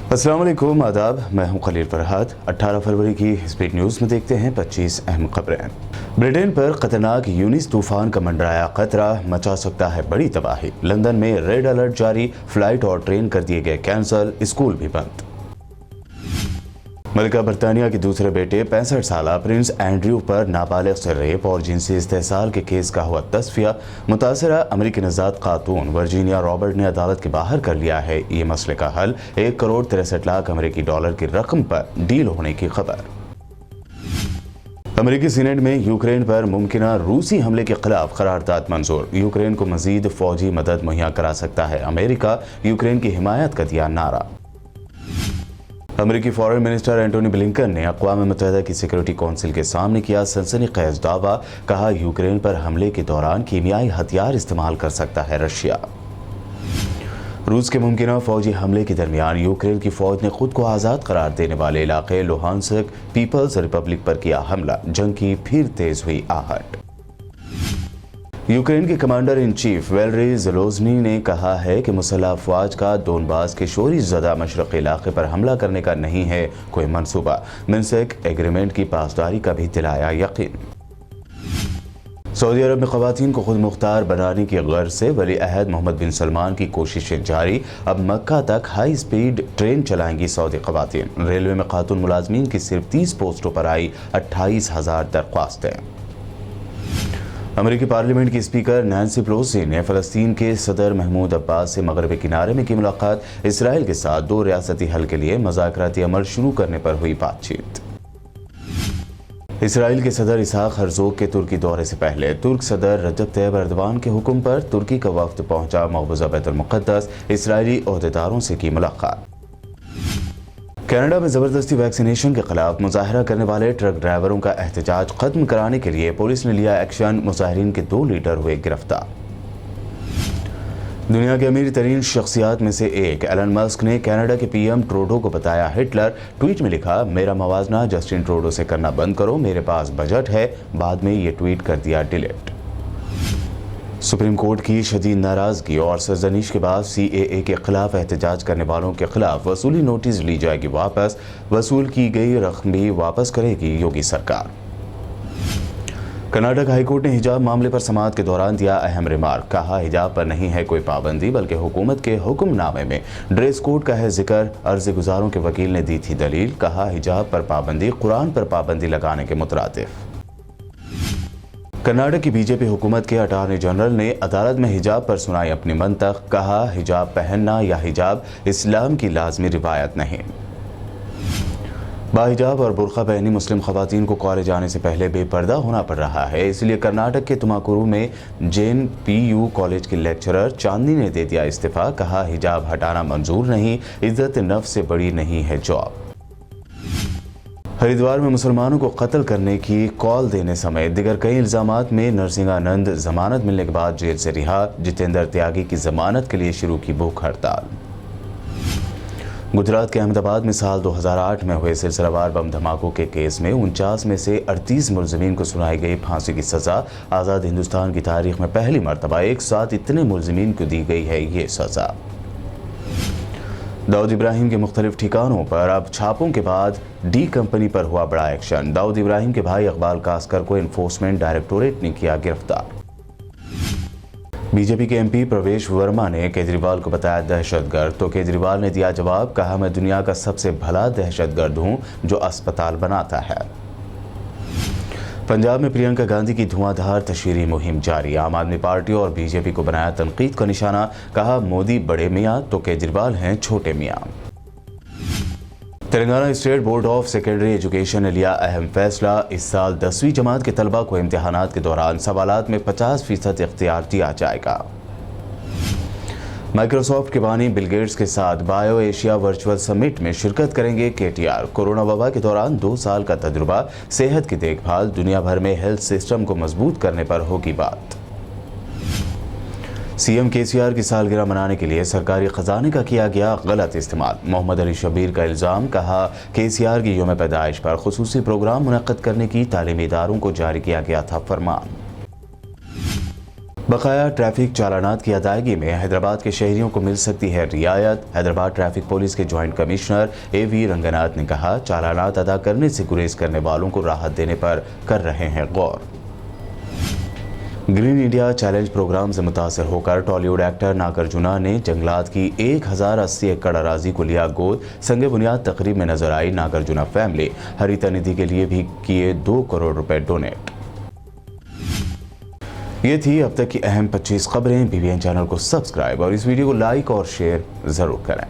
अस्सलाम वालेकुम, आदाब। मैं हूं खलील फरहाद। 18 फरवरी की स्पीड न्यूज़ में देखते हैं 25 अहम खबरें। ब्रिटेन पर खतरनाक यूनिस तूफान का मंडराया खतरा, मचा सकता है बड़ी तबाही। लंदन में रेड अलर्ट जारी, फ्लाइट और ट्रेन कर दिए गए कैंसल, स्कूल भी बंद। मलिका बरतानिया के दूसरे बेटे 65 साला प्रिंस एंड्रयू पर नाबालिग से रेप और जिनसी इस्तेहसाल के केस का हुआ तस्फिया। मुतासरा अमरीकी नजात खातून वर्जीनिया रॉबर्ट ने अदालत के बाहर कर लिया है ये मसले का हल। 1 करोड़ 63 लाख अमरीकी डॉलर की रकम पर डील होने की खबर। अमरीकी सीनेट में यूक्रेन पर मुमकिना रूसी हमले के खिलाफ करारदाद मंजूर। यूक्रेन को मजीद फौजी मदद मुहैया करा सकता है अमेरिका, यूक्रेन की हिमायत का दिया नारा। अमेरिकी फॉरेन मिनिस्टर एंटोनी ब्लिंकन ने अक़वाम मुत्तहिदा की सिक्योरिटी कौंसिल के सामने किया सनसनीखेज दावा। कहा, यूक्रेन पर हमले के दौरान कीमियाई हथियार इस्तेमाल कर सकता है रशिया। रूस के मुमकिना फौजी हमले के दरमियान यूक्रेन की फौज ने खुद को आज़ाद करार देने वाले इलाके लुहांस्क पीपल्स रिपब्लिक पर किया हमला। जंग की फिर तेज हुई आहट। यूक्रेन के commander in chief Valery Zelensky ने कहा है कि मुसल्लह अफवाज का डोनबास के शोरी ज़दा मशरक़ी इलाके पर हमला करने का नहीं है कोई मंसूबा। मिन्स्क एग्रीमेंट की पासदारी का भी दिलाया यकीन। सऊदी अरब में ख़वातीन को खुद मुख्तार बनाने की गर्ज से वली अहद मोहम्मद बिन सलमान की कोशिशें जारी। अब मक्का तक हाई स्पीड ट्रेन चलाएंगी सऊदी ख़वातीन। रेलवे में खातून मुलाजमीन की सिर्फ 30 पोस्टों पर आई 28,000 दरख्वास्तें। अमेरिकी पार्लियामेंट की स्पीकर नैंसी पेलोसी ने फ़लस्तीन के सदर महमूद अब्बास से मगरबी किनारे में की मुलाकात। इसराइल के साथ 2 रियासती हल के लिए मुज़ाकराती अमल शुरू करने पर हुई बातचीत। इसराइल के सदर इसहाक हर्ज़ोग के तुर्की दौरे से पहले तुर्क सदर रजब तैयब एर्दोगान के हुक्म पर तुर्की का वफ्द पहुंचा मक़बूज़ा बैतुल मुक़द्दस। इसराइली ओहदेदारों से की मुलाकात। कनाडा में ज़बरदस्ती वैक्सीनेशन के खिलाफ मुजाहरा करने वाले ट्रक ड्राइवरों का एहतजाज खत्म कराने के लिए पुलिस ने लिया एक्शन। मुजाहिरीन के 2 लीडर हुए गिरफ्तार। दुनिया के अमीर तरीन शख्सियात में से एक एलन मस्क ने कनाडा के पीएम ट्रूडो को बताया हिटलर। ट्वीट में लिखा, मेरा मवाजना जस्टिन ट्रूडो से करना बंद करो, मेरे पास बजट है। बाद में ये ट्वीट कर दिया डिलीट। सुप्रीम कोर्ट की शदीद नाराजगी और सरजनिश के बाद CAA के खिलाफ एहतजाज करने वालों के खिलाफ वसूली नोटिस ली जाएगी वापस। वसूल की गई रकम भी वापस करेगी योगी सरकार। कर्नाटक हाईकोर्ट ने हिजाब मामले पर समाअत के दौरान दिया अहम रिमार्क। कहा, हिजाब पर नहीं है कोई पाबंदी बल्कि हुकूमत के हुक्मनामे में ड्रेस कोड का है जिक्र। अर्जी गुजारों के वकील ने दी थी दलील। कहा, हिजाब पर पाबंदी कुरान पर पाबंदी लगाने के मुतरादिफ। कर्नाटक की बीजेपी हुकूमत के अटॉर्नी जनरल ने अदालत में हिजाब पर सुनाई अपनी मंतक। कहा, हिजाब पहनना या हिजाब इस्लाम की लाजमी रिवायत नहीं। बाहिजाब और बुर्का पहनी मुस्लिम खवातीन को कॉलेज आने से पहले बेपर्दा होना पड़ रहा है। इसलिए कर्नाटक के तुमाकुरू में JNPU कॉलेज के लेक्चरर चांदनी ने दे दिया इस्तीफा। कहा, हिजाब हटाना मंजूर नहीं, इज्जत नफ्स से बड़ी नहीं है जॉब। हरिद्वार में मुसलमानों को कत्ल करने की कॉल देने समेत दिगर कई इल्जामात में नरसिंहानंद जमानत मिलने के बाद जेल से रिहा। जितेंद्र त्यागी की जमानत के लिए शुरू की भूख हड़ताल। गुजरात के अहमदाबाद में साल 2008 में हुए सिलसिलावार बम धमाकों के केस में 49 में से 38 मुलजिमीन को सुनाई गई फांसी की सजा। आज़ाद हिंदुस्तान की तारीख में पहली मरतबा एक साथ इतने मुलजिमीन को दी गई है ये सजा। दाऊद इब्राहिम के मुख्तलिफ ठिकानों पर अब छापों के बाद डी कंपनी पर हुआ बड़ा एक्शन। दाऊद इब्राहिम के भाई इकबाल कास्कर को एनफोर्समेंट डायरेक्टोरेट ने किया गिरफ्तार। बीजेपी के MP प्रवेश वर्मा ने केजरीवाल को बताया दहशतगर्द, तो केजरीवाल ने दिया जवाब। कहा, मैं दुनिया का सबसे भला दहशतगर्द हूं जो अस्पताल बनाता है। पंजाब में प्रियंका गांधी की धुआंधार तशहीरी मुहिम जारी। आम आदमी पार्टी और बीजेपी को बनाया तनकीद का निशाना। कहा, मोदी बड़े मियाँ तो केजरीवाल हैं छोटे मियाँ। Telangana state board of secondary education ने लिया अहम फैसला। इस साल 10वीं जमात के तलबा को इम्तिहानात के दौरान सवालात में 50% इख्तियार दिया जाएगा। माइक्रोसॉफ्ट के बानी बिल गेट्स के साथ बायो एशिया वर्चुअल समिट में शिरकत करेंगे KTR। कोरोना वबा के दौरान 2 साल का तजुर्बा, सेहत की देखभाल, दुनिया भर में हेल्थ सिस्टम को मजबूत करने पर होगी बात। CM KCR की सालगिरह मनाने के लिए सरकारी खजाने का किया गया गलत इस्तेमाल। मोहम्मद अली शबीर का इल्ज़ाम। कहा, KCR की यौम पैदाइश पर खुसूसी प्रोग्राम मुनक्कद करने की तालीमी इदारों को जारी किया गया था फरमान। बकाया ट्रैफिक चालानात की अदायगी में हैदराबाद के शहरियों को मिल सकती है रियायत। हैदराबाद ट्रैफिक पुलिस के जॉइंट कमिश्नर AV रंगनाथ ने कहा, चालानात अदा करने से गुरेज करने वालों को राहत देने पर कर रहे हैं गौर। ग्रीन इंडिया चैलेंज प्रोग्राम से मुतासर होकर टॉलीवुड एक्टर नागार्जुना ने जंगलात की 1080 एकड़ अराजी को लिया गोद। संग बुनियाद तकरीब में नजर आई नागार्जुना फैमिली। हरिता निधि के लिए भी किए 2 करोड़ रुपए डोनेट। ये थी अब तक की अहम 25 खबरें। BBN चैनल को सब्सक्राइब और इस वीडियो को लाइक और शेयर जरूर करें।